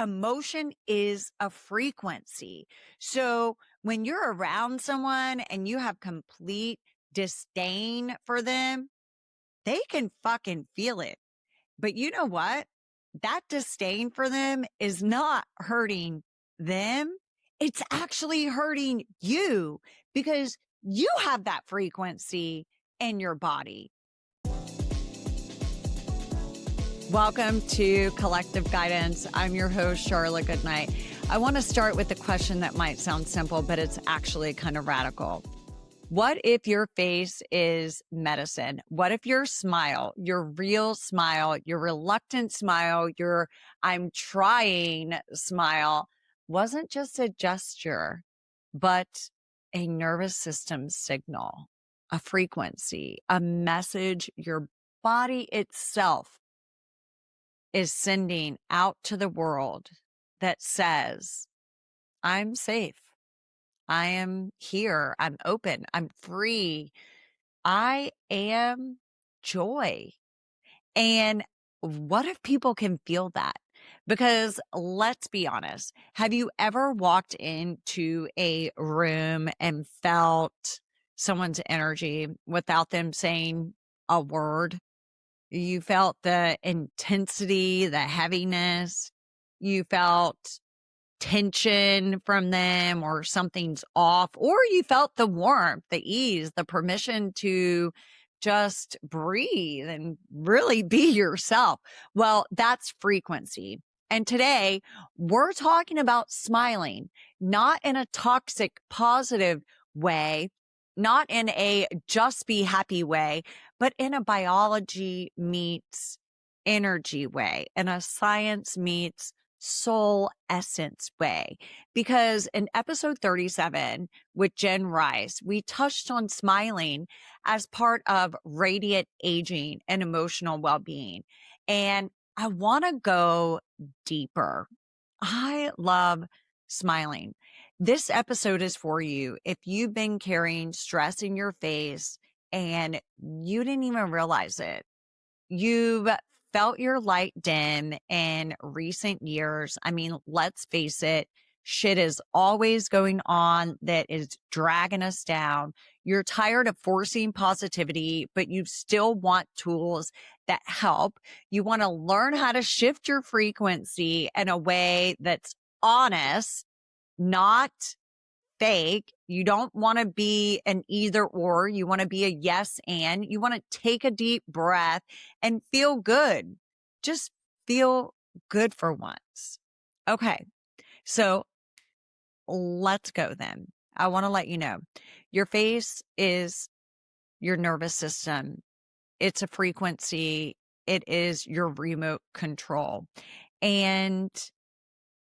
Emotion is a frequency. So when you're around someone and you have complete disdain for them, they can fucking feel it. But you know what? That disdain for them is not hurting them. It's actually hurting you because you have that frequency in your body. Welcome to Collective Guidance. I'm your host, Charla Goodnight. I want to start with a question that might sound simple, but it's actually kind of radical. What if your face is medicine? What if your smile, your real smile, your reluctant smile, your I'm trying smile wasn't just a gesture, but a nervous system signal, a frequency, a message your body itself is sending out to the world that says, I'm safe. I am here. I'm open. I'm free. I am joy. And what if people can feel that? Because let's be honest, have you ever walked into a room and felt someone's energy without them saying a word? You felt the intensity, the heaviness. You felt tension from them or something's off, or you felt the warmth, the ease, the permission to just breathe and really be yourself. Well, that's frequency. And today we're talking about smiling, not in a toxic, positive way, not in a just be happy way, but in a biology meets energy way, in a science meets soul essence way. Because in episode 37 with Jen Rice, we touched on smiling as part of radiant aging and emotional well-being. And I want to go deeper. I love smiling. This episode is for you if you've been carrying stress in your face and you didn't even realize it. You've felt your light dim in recent years. I mean, let's face it, shit is always going on that is dragging us down. You're tired of forcing positivity, but you still want tools that help. You want to learn how to shift your frequency in a way that's honest, not fake. You don't want to be an either or. You want to be a yes and. You want to take a deep breath and feel good. Just feel good for once. Okay. So let's go then. I want to let you know your face is your nervous system. It's a frequency. It is your remote control. And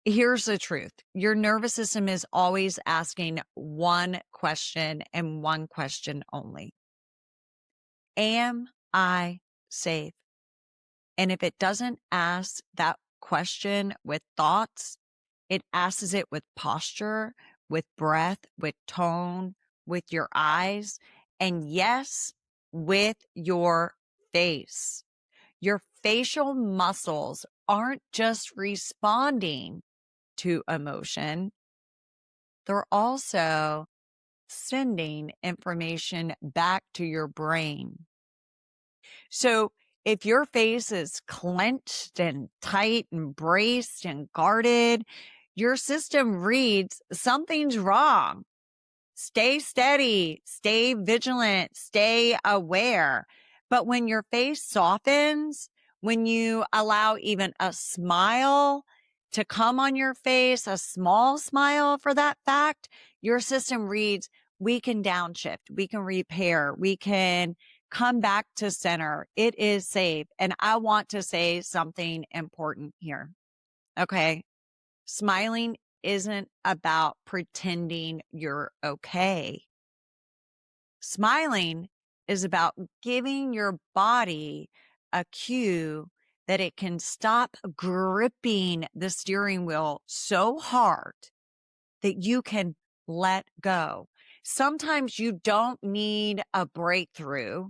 here's the truth. Your nervous system is always asking one question and one question only. Am I safe? And if it doesn't ask that question with thoughts, it asks it with posture, with breath, with tone, with your eyes, and yes, with your face. Your facial muscles aren't just responding to emotion, they're also sending information back to your brain. So if your face is clenched and tight and braced and guarded, your system reads something's wrong. Stay steady, stay vigilant, stay aware. But when your face softens, when you allow even a smile to come on your face, a small smile for that fact, your system reads, we can downshift, we can repair, we can come back to center. It is safe. And I want to say something important here. Okay. Smiling isn't about pretending you're okay. Smiling is about giving your body a cue that it can stop gripping the steering wheel so hard that you can let go. Sometimes you don't need a breakthrough.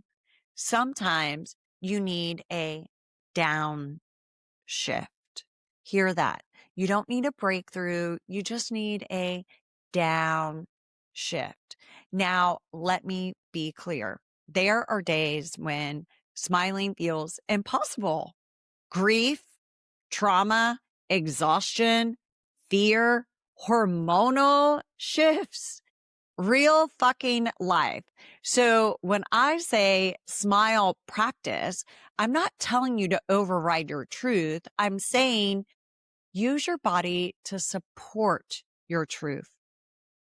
Sometimes you need a downshift. Hear that. You don't need a breakthrough. You just need a downshift. Now, let me be clear. There are days when smiling feels impossible. Grief, trauma, exhaustion, fear, hormonal shifts, real fucking life. So when I say smile practice, I'm not telling you to override your truth. I'm saying use your body to support your truth.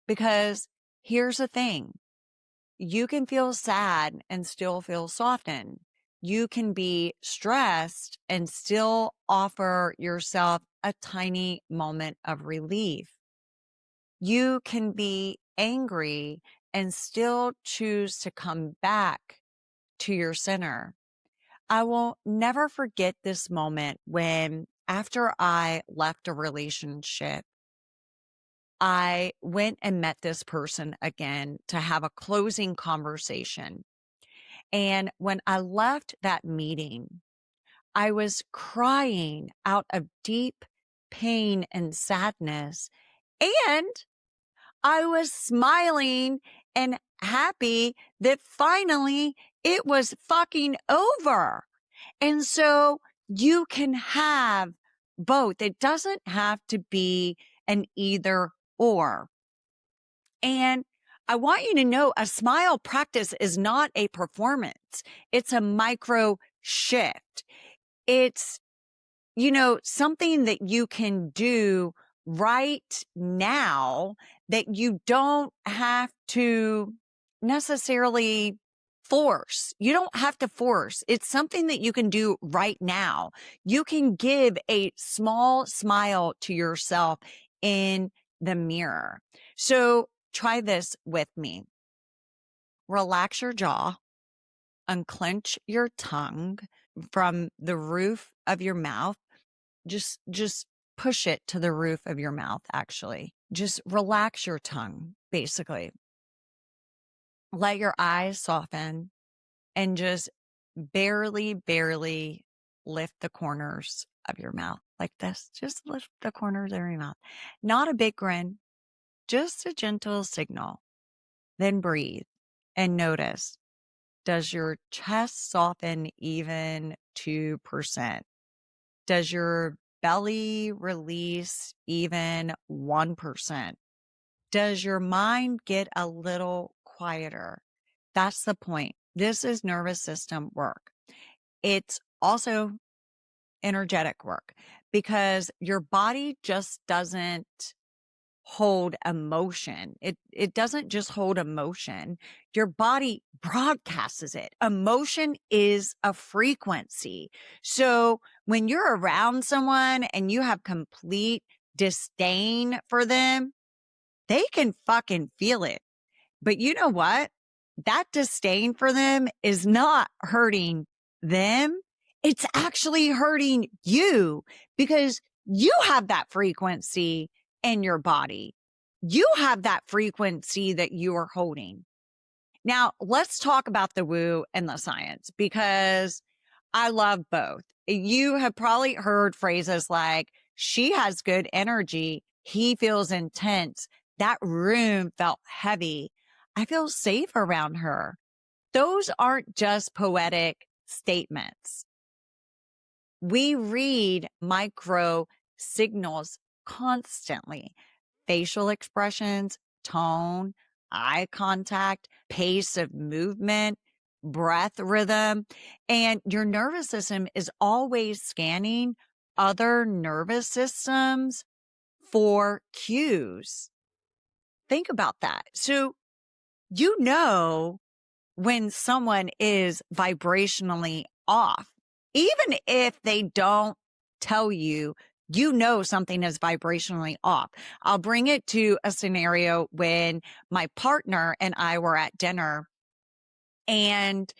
Because here's the thing. You can feel sad and still feel softened. You can be stressed and still offer yourself a tiny moment of relief. You can be angry and still choose to come back to your center. I will never forget this moment when, after I left a relationship, I went and met this person again to have a closing conversation. And when I left that meeting, I was crying out of deep pain and sadness. And I was smiling and happy that finally it was fucking over. And so you can have both. It doesn't have to be an either or. And I want you to know a smile practice is not a performance. It's a micro shift. It's, something that you can do right now that you don't have to necessarily force. You don't have to force. It's something that you can do right now. You can give a small smile to yourself in the mirror. So try this with me. Relax your jaw, unclench your tongue from the roof of your mouth. Just push it to the roof of your mouth, actually. Just relax your tongue, basically. Let your eyes soften and just barely lift the corners of your mouth like this. Just lift the corners of your mouth. Not a big grin, just a gentle signal. Then breathe and notice, does your chest soften even 2%? Does your belly release even 1%? Does your mind get a little quieter? That's the point. This is nervous system work. It's also energetic work because your body just doesn't hold emotion. It doesn't just hold emotion. Your body broadcasts it. Emotion is a frequency. So when you're around someone and you have complete disdain for them, they can fucking feel it. But you know what? That disdain for them is not hurting them. It's actually hurting you because you have that frequency in your body. You have that frequency that you are holding. Now, let's talk about the woo and the science because I love both. You have probably heard phrases like, she has good energy. He feels intense. That room felt heavy. I feel safe around her. Those aren't just poetic statements. We read micro signals constantly. Facial expressions, tone, eye contact, pace of movement, breath rhythm, and your nervous system is always scanning other nervous systems for cues. Think about that. So you know when someone is vibrationally off, even if they don't tell you, you know something is vibrationally off. I'll bring it to a scenario when my partner and I were at dinner and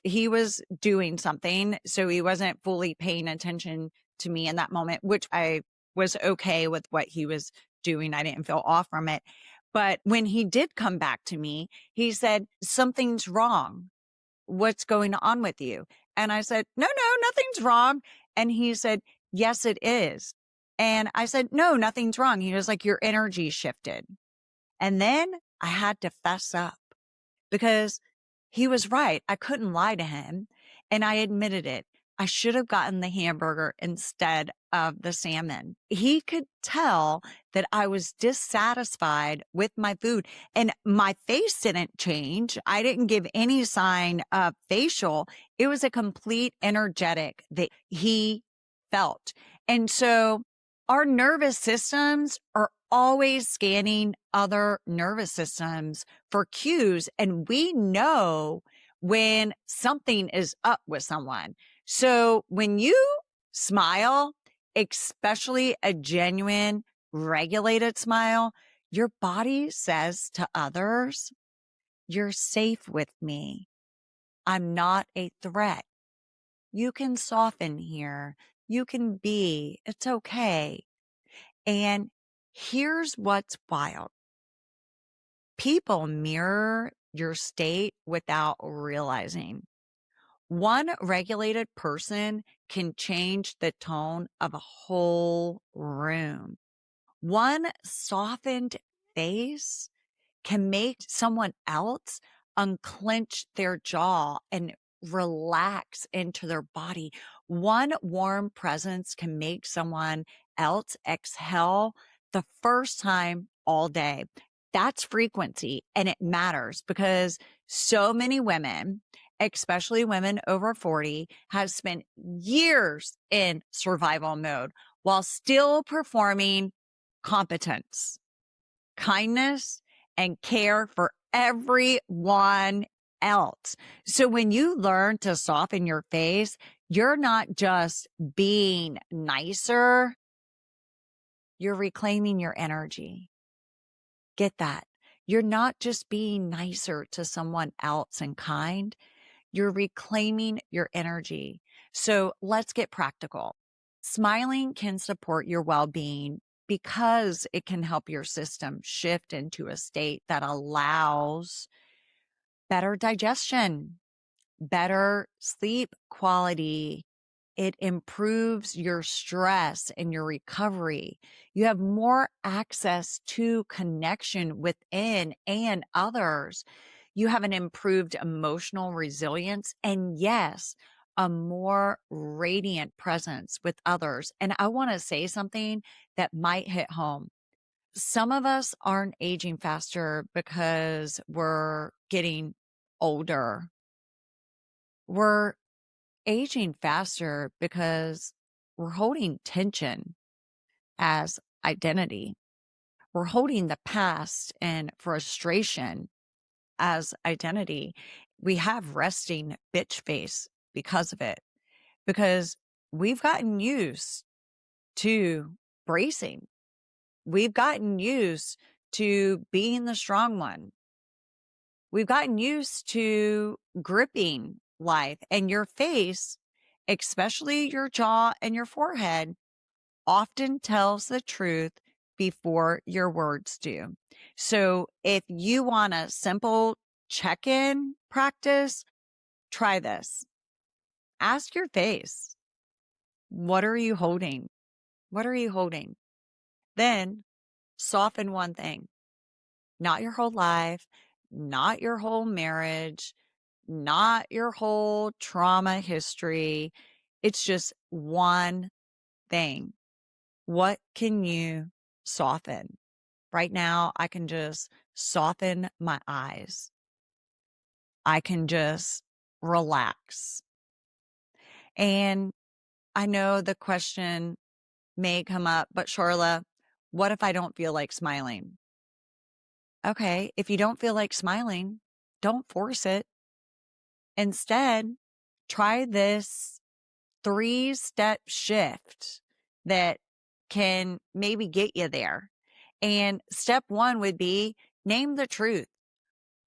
he was doing something. So he wasn't fully paying attention to me in that moment, which I was okay with what he was doing. I didn't feel off from it. But when he did come back to me, he said, something's wrong. What's going on with you? And I said, no, nothing's wrong. And he said, yes, it is. And I said, no, nothing's wrong. He was like, your energy shifted. And then I had to fess up because he was right. I couldn't lie to him. And I admitted it. I should have gotten the hamburger instead of the salmon. He could tell that I was dissatisfied with my food, and my face didn't change. I didn't give any sign of facial. It was a complete energetic that he felt. And so our nervous systems are always scanning other nervous systems for cues, and we know when something is up with someone. So when you smile, especially a genuine, regulated smile, your body says to others, you're safe with me. I'm not a threat. You can soften here. You can be. It's okay. And here's what's wild. People mirror your state without realizing. One regulated person can change the tone of a whole room. One softened face can make someone else unclench their jaw and relax into their body. One warm presence can make someone else exhale the first time all day. That's frequency, and it matters because so many women, especially women over 40, have spent years in survival mode while still performing competence, kindness, and care for everyone else. So when you learn to soften your face, you're not just being nicer, you're reclaiming your energy. Get that. You're not just being nicer to someone else and kind, you're reclaiming your energy. So let's get practical. Smiling can support your well-being because it can help your system shift into a state that allows better digestion, better sleep quality. It improves your stress and your recovery. You have more access to connection within and others. You have an improved emotional resilience, and yes, a more radiant presence with others. And I want to say something that might hit home. Some of us aren't aging faster because we're getting older. We're aging faster because we're holding tension as identity. We're holding the past and frustration as identity. We have resting bitch face because of it, because we've gotten used to bracing. We've gotten used to being the strong one. We've gotten used to gripping life, and your face, especially your jaw and your forehead, often tells the truth before your words do. So if you want a simple check-in practice, try this. Ask your face, what are you holding? What are you holding? Then soften one thing, not your whole life, not your whole marriage, not your whole trauma history. It's just one thing. What can you soften? Right now, I can just soften my eyes. I can just relax. And I know the question may come up, but Charla, what if I don't feel like smiling? Okay, if you don't feel like smiling, don't force it. Instead, try this 3-step shift that can maybe get you there. And step 1 would be name the truth.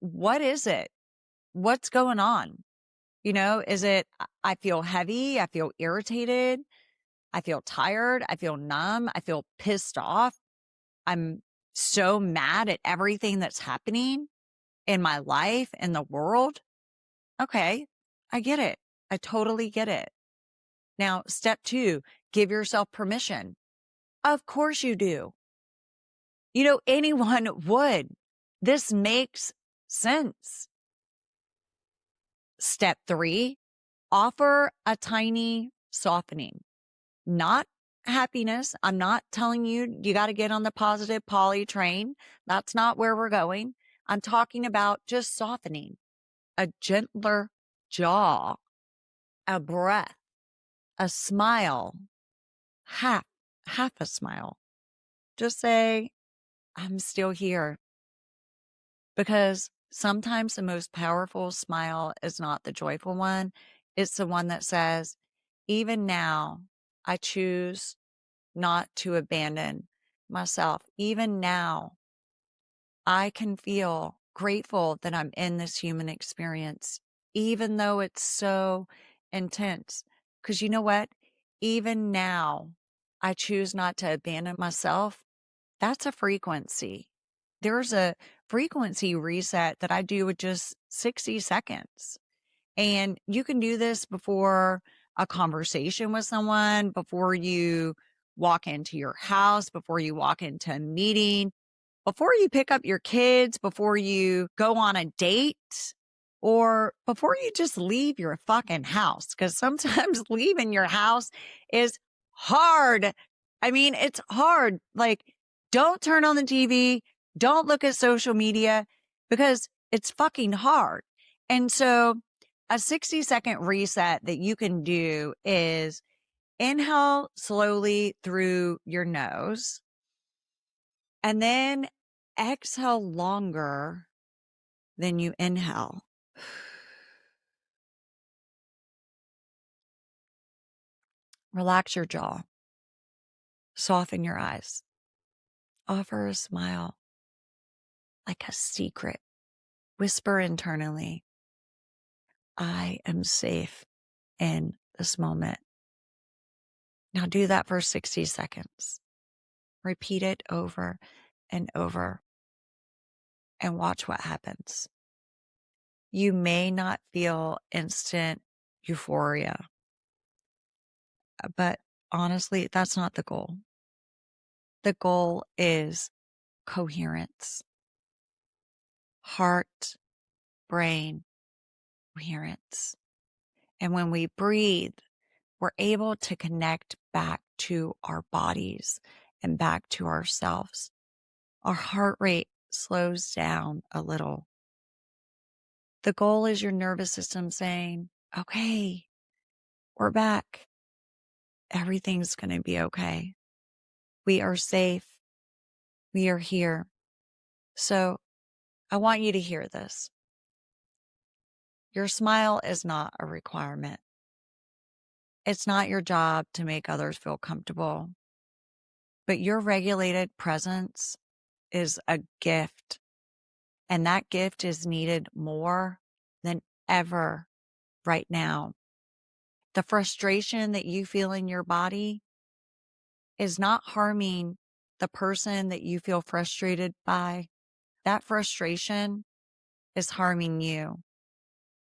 What is it? What's going on? Is it I feel heavy? I feel irritated. I feel tired. I feel numb. I feel pissed off. I'm so mad at everything that's happening in my life, in the world. Okay, I get it. I totally get it. Now, step 2, give yourself permission. Of course you do. Anyone would. This makes sense. Step 3, offer a tiny softening, not happiness. I'm not telling you got to get on the positive poly train. That's not where we're going. I'm talking about just softening, a gentler jaw, a breath, a smile, half a smile. Just say, I'm still here. Because sometimes the most powerful smile is not the joyful one. It's the one that says, even now, I choose not to abandon myself. Even now, I can feel grateful that I'm in this human experience, even though it's so intense. Because you know what? Even now, I choose not to abandon myself. That's a frequency. There's a frequency reset that I do with just 60 seconds. And you can do this before a conversation with someone, before you walk into your house, before you walk into a meeting, before you pick up your kids, before you go on a date, or before you just leave your fucking house. Because sometimes leaving your house is hard. I mean, it's hard. Like, don't turn on the TV. Don't look at social media because it's fucking hard. And so a 60-second reset that you can do is inhale slowly through your nose and then exhale longer than you inhale. Relax your jaw. Soften your eyes. Offer a smile like a secret. Whisper internally, I am safe in this moment. Now do that for 60 seconds. Repeat it over and over and watch what happens. You may not feel instant euphoria, but honestly, that's not the goal. The goal is coherence, heart, brain, coherence. And when we breathe, we're able to connect back to our bodies and back to ourselves. Our heart rate slows down a little. The goal is your nervous system saying, okay, we're back. Everything's going to be okay. We are safe. We are here. So I want you to hear this. Your smile is not a requirement. It's not your job to make others feel comfortable, but your regulated presence is a gift, and that gift is needed more than ever right now. The frustration that you feel in your body is not harming the person that you feel frustrated by. That frustration is harming you.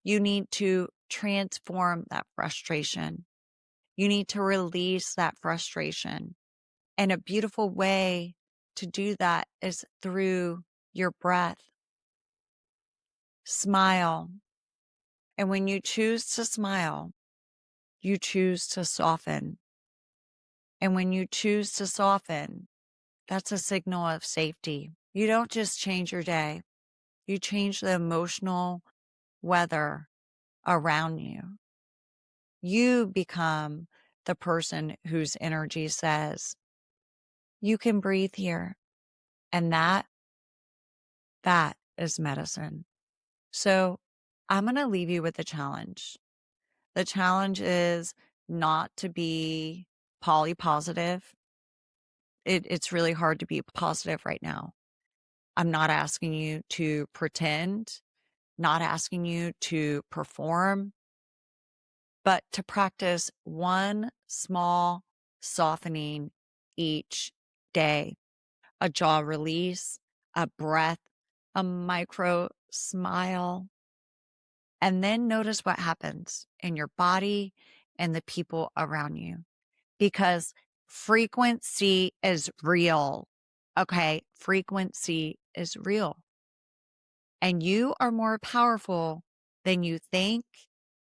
You need to transform that frustration. You need to release that frustration. And a beautiful way to do that is through your breath. Smile. And when you choose to smile, you choose to soften. And when you choose to soften, that's a signal of safety. You don't just change your day. You change the emotional weather around you. You become the person whose energy says, you can breathe here. And that is medicine. So I'm going to leave you with a challenge. The challenge is not to be polypositive. It's really hard to be positive right now. I'm not asking you to pretend, not asking you to perform, but to practice one small softening each day. A jaw release, a breath, a micro smile, and then notice what happens in your body and the people around you. Because Frequency is real. Okay. Frequency is real. And you are more powerful than you think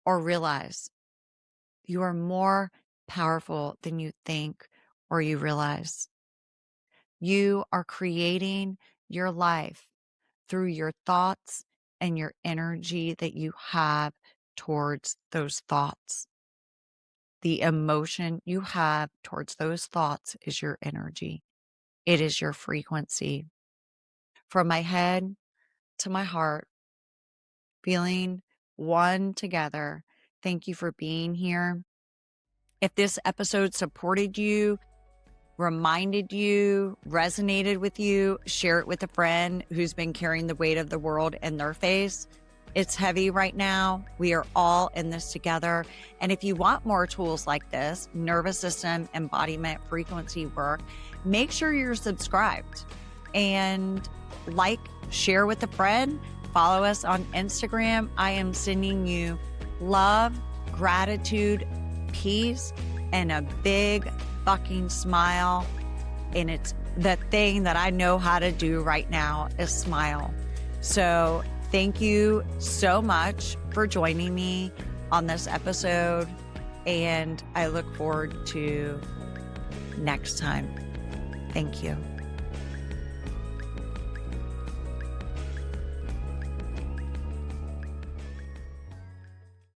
or realize. You are more powerful than you think or you realize. You are creating your life through your thoughts and your energy that you have towards those thoughts. The emotion you have towards those thoughts is your energy. It is your frequency. From my head to my heart, feeling one together. Thank you for being here. If this episode supported you, reminded you, resonated with you, share it with a friend who's been carrying the weight of the world in their face. It's heavy right now. We are all in this together. And if you want more tools like this, nervous system, embodiment, frequency work, make sure you're subscribed and share with a friend, follow us on Instagram. I am sending you love, gratitude, peace, and a big fucking smile. And it's the thing that I know how to do right now is smile. So thank you so much for joining me on this episode. And I look forward to next time. Thank you.